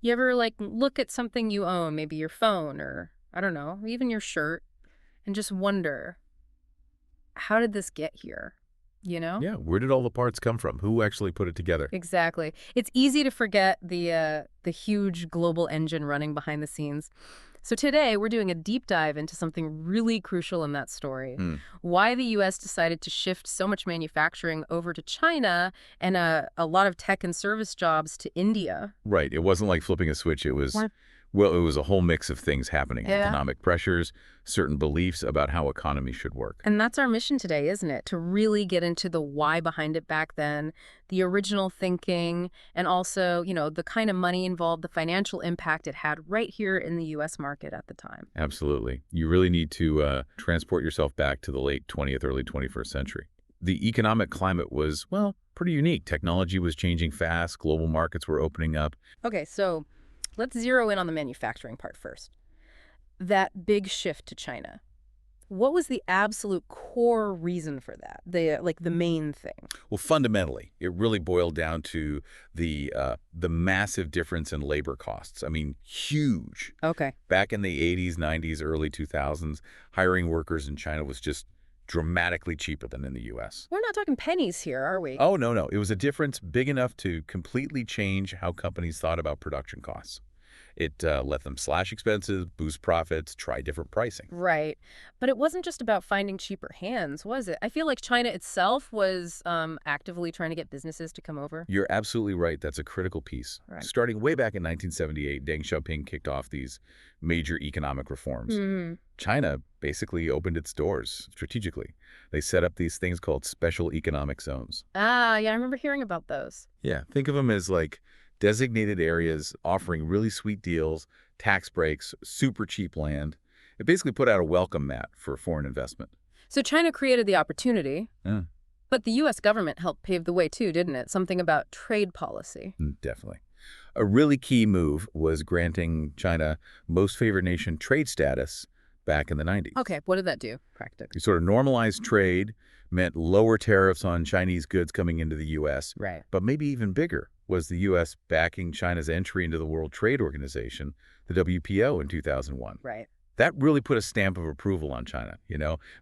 You ever, like, look at something you own, maybe your phone or, I don't know, even your shirt, and just wonder, how did this get here? You know? Yeah, where did all the parts come from? Who actually put it together? Exactly. It's easy to forget the huge global engine running behind the scenes. So today we're doing a deep dive into something really crucial in that story. Hmm. Why the US decided to shift so much manufacturing over to China and a lot of tech and service jobs to India. Right. It wasn't like flipping a switch. It was, What? well, it was a whole mix of things happening. Yeah. Economic pressures, certain beliefs about how economy should work. And that's our mission today, isn't it? To really get into the why behind it back then, the original thinking, and also, the kind of money involved, the financial impact it had right here in the US market at the time. Absolutely. You really need to transport yourself back to the late 20th, early 21st century. The economic climate was, well, pretty unique. Technology was changing fast. Global markets were opening up. Okay, so let's zero in on the manufacturing part first. That big shift to China. What was the absolute core reason for that? The main thing. Well, fundamentally, it really boiled down to the massive difference in labor costs. I mean, huge. Okay. Back in the 80s, 90s, early 2000s, hiring workers in China was just dramatically cheaper than in the U.S. We're not talking pennies here, are we? Oh, no, no. It was a difference big enough to completely change how companies thought about production costs. It let them slash expenses, boost profits, try different pricing. Right. But it wasn't just about finding cheaper hands, was it? I feel like China itself was actively trying to get businesses to come over. You're absolutely right. That's a critical piece. Right. Starting way back in 1978, Deng Xiaoping kicked off these major economic reforms. Hmm. China basically opened its doors strategically. They set up these things called special economic zones. Ah, yeah, I remember hearing about those. Yeah, think of them as like designated areas offering really sweet deals, tax breaks, super cheap land. It basically put out a welcome mat for foreign investment. So China created the opportunity, Yeah, but the U.S. government helped pave the way too, didn't it? Something about trade policy. definitely. A really key move was granting China most favored nation trade status back in the 90s. Okay, what did that do, practically? You sort of normalized trade, meant lower tariffs on Chinese goods coming into the U.S., Right. but maybe even bigger was the U.S. backing China's entry into the World Trade Organization, the WPO, in 2001. Right. That really put a stamp of approval on China,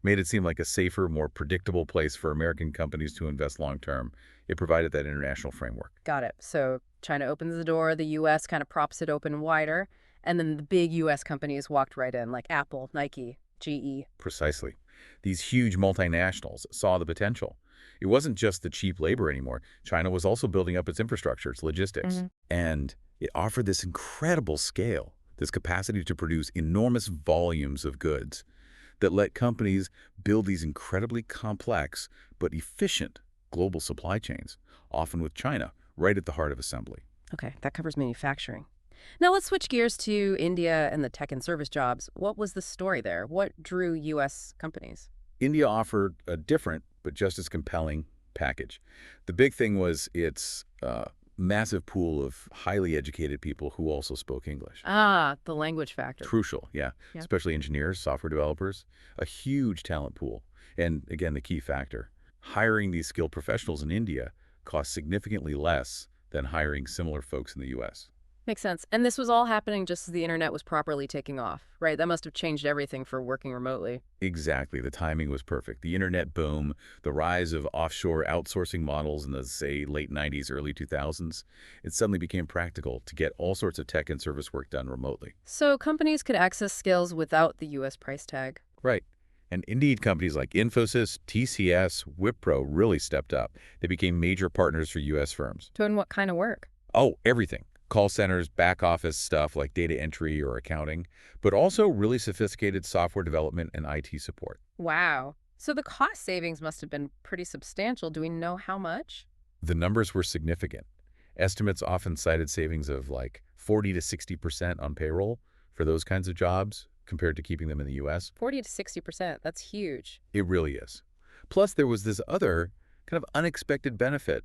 made it seem like a safer, more predictable place for American companies to invest long-term. It provided that international framework. Got it. So China opens the door, the U.S. kind of props it open wider, and then the big U.S. companies walked right in, like Apple, Nike, GE. Precisely. These huge multinationals saw the potential. It wasn't just the cheap labor anymore. China was also building up its infrastructure, its logistics. And it offered this incredible scale, this capacity to produce enormous volumes of goods that let companies build these incredibly complex but efficient global supply chains, often with China right at the heart of assembly. Okay, that covers manufacturing. Now let's switch gears to India and the tech and service jobs. What was the story there? What drew U.S. companies? India offered a different but just as compelling package. The big thing was its massive pool of highly educated people who also spoke English. Ah, the language factor. Crucial, yeah. Yeah. Especially engineers, software developers, a huge talent pool. And again, the key factor, hiring these skilled professionals in India costs significantly less than hiring similar folks in the U.S. Makes sense. And this was all happening just as the internet was properly taking off, right? That must have changed everything for working remotely. Exactly. The timing was perfect. The internet boom, the rise of offshore outsourcing models in the, say, late 90s, early 2000s, it suddenly became practical to get all sorts of tech and service work done remotely. So companies could access skills without the U.S. price tag. Right. And indeed, companies like Infosys, TCS, Wipro really stepped up. They became major partners for U.S. firms. Doing what kind of work? Oh, everything. Call centers, back office stuff like data entry or accounting, but also really sophisticated software development and IT support. Wow. So the cost savings must have been pretty substantial. Do we know how much? The numbers were significant. Estimates often cited savings of like 40 to 60% on payroll for those kinds of jobs compared to keeping them in the U.S. 40 to 60%. That's huge. It really is. Plus, there was this other kind of unexpected benefit,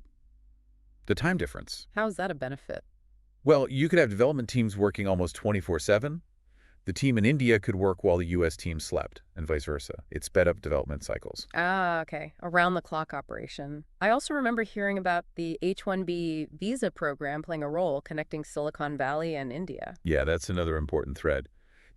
the time difference. How is that a benefit? Well, you could have development teams working almost 24/7. The team in India could work while the U.S. team slept, and vice versa. It sped up development cycles. Ah, okay. Around-the-clock operation. I also remember hearing about the H-1B visa program playing a role connecting Silicon Valley and India. Yeah, that's another important thread.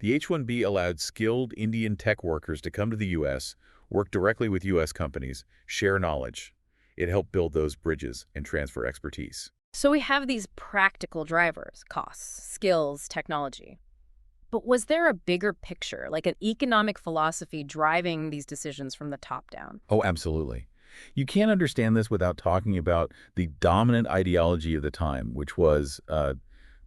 The H-1B allowed skilled Indian tech workers to come to the U.S., work directly with U.S. companies, share knowledge. It helped build those bridges and transfer expertise. So we have these practical drivers, costs, skills, technology. But was there a bigger picture, like an economic philosophy driving these decisions from the top down? Oh, absolutely. You can't understand this without talking about the dominant ideology of the time, which was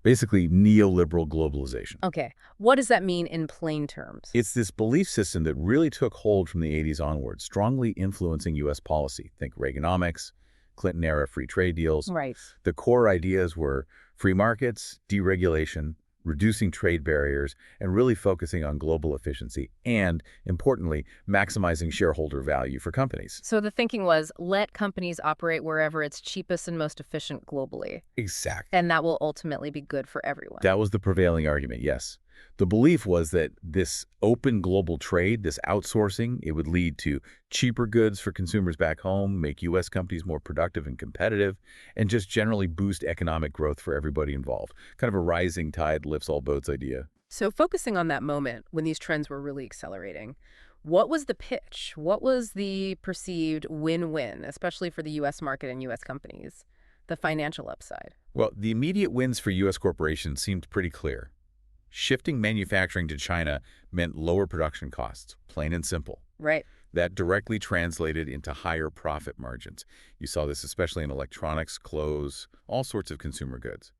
basically neoliberal globalization. Okay, what does that mean in plain terms? It's this belief system that really took hold from the 80s onward, strongly influencing U.S. policy. Think Reaganomics, Clinton-era free trade deals. Right. The core ideas were free markets, deregulation, reducing trade barriers, and really focusing on global efficiency and, importantly, maximizing shareholder value for companies. So the thinking was, let companies operate wherever it's cheapest and most efficient globally. Exactly. And that will ultimately be good for everyone. That was the prevailing argument, yes. The belief was that this open global trade, this outsourcing, it would lead to cheaper goods for consumers back home, make U.S. companies more productive and competitive, and just generally boost economic growth for everybody involved. Kind of a rising tide lifts all boats idea. So focusing on that moment when these trends were really accelerating, what was the pitch? What was the perceived win-win, especially for the U.S. market and U.S. companies? The financial upside. Well, the immediate wins for U.S. corporations seemed pretty clear. Shifting manufacturing to China meant lower production costs, plain and simple. Right. That directly translated into higher profit margins. You saw this especially in electronics, clothes, all sorts of consumer goods.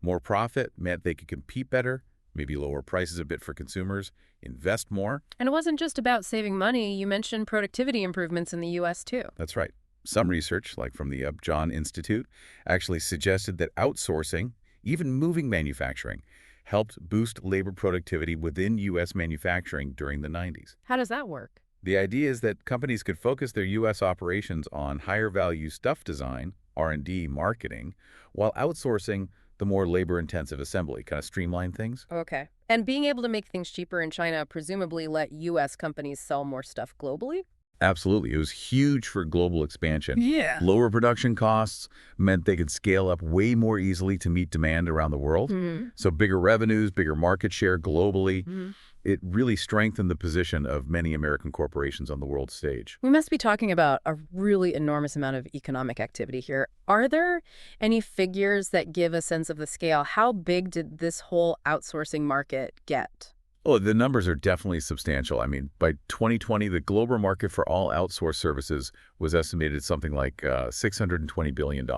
More profit meant they could compete better, maybe lower prices a bit for consumers, invest more. And it wasn't just about saving money. You mentioned productivity improvements in the U.S. too. That's right. Some research, like from the John Institute, actually suggested that outsourcing, even moving manufacturing, helped boost labor productivity within U.S. manufacturing during the 90s. How does that work? The idea is that companies could focus their U.S. operations on higher-value stuff design, R&D, marketing, while outsourcing the more labor-intensive assembly, kind of streamline things. Okay. And being able to make things cheaper in China presumably let U.S. companies sell more stuff globally? Absolutely. It was huge for global expansion. Yeah. Lower production costs meant they could scale up way more easily to meet demand around the world. So bigger revenues, bigger market share globally. It really strengthened the position of many American corporations on the world stage. We must be talking about a really enormous amount of economic activity here. Are there any figures that give a sense of the scale? How big did this whole outsourcing market get? Oh, the numbers are definitely substantial. I mean, by 2020, the global market for all outsourced services was estimated at something like $620 billion.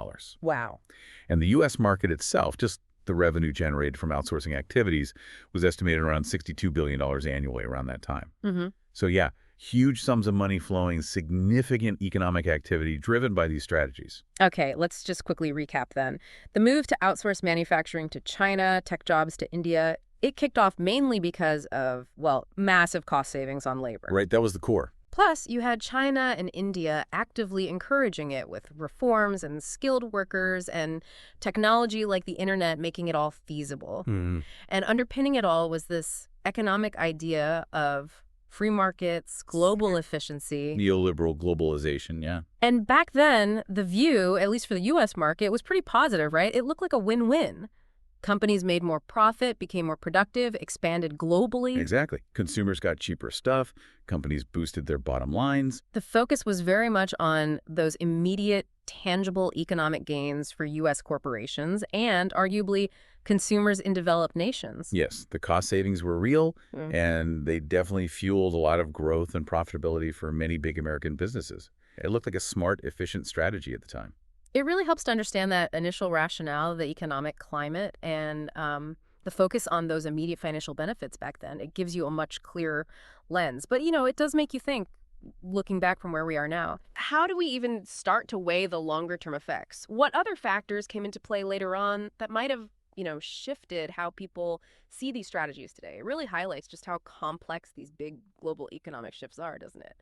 Wow. And the U.S. market itself, just the revenue generated from outsourcing activities, was estimated around $62 billion annually around that time. So yeah, huge sums of money flowing, significant economic activity driven by these strategies. Okay, let's just quickly recap then. The move to outsource manufacturing to China, tech jobs to India, it kicked off mainly because of, well, massive cost savings on labor. Right, that was the core. Plus, you had China and India actively encouraging it with reforms and skilled workers and technology like the internet making it all feasible. And underpinning it all was this economic idea of free markets, global efficiency. Neoliberal globalization, yeah. And back then, the view, at least for the U.S. market, was pretty positive, right? It looked like a win-win. Companies made more profit, became more productive, expanded globally. Exactly. Consumers got cheaper stuff. Companies boosted their bottom lines. The focus was very much on those immediate, tangible economic gains for U.S. corporations and, arguably, consumers in developed nations. Yes, the cost savings were real, and they definitely fueled a lot of growth and profitability for many big American businesses. It looked like a smart, efficient strategy at the time. It really helps to understand that initial rationale, the economic climate, and the focus on those immediate financial benefits back then. It gives you a much clearer lens. But, it does make you think, looking back from where we are now, how do we even start to weigh the longer-term effects? What other factors came into play later on that might have, shifted how people see these strategies today? It really highlights just how complex these big global economic shifts are, doesn't it?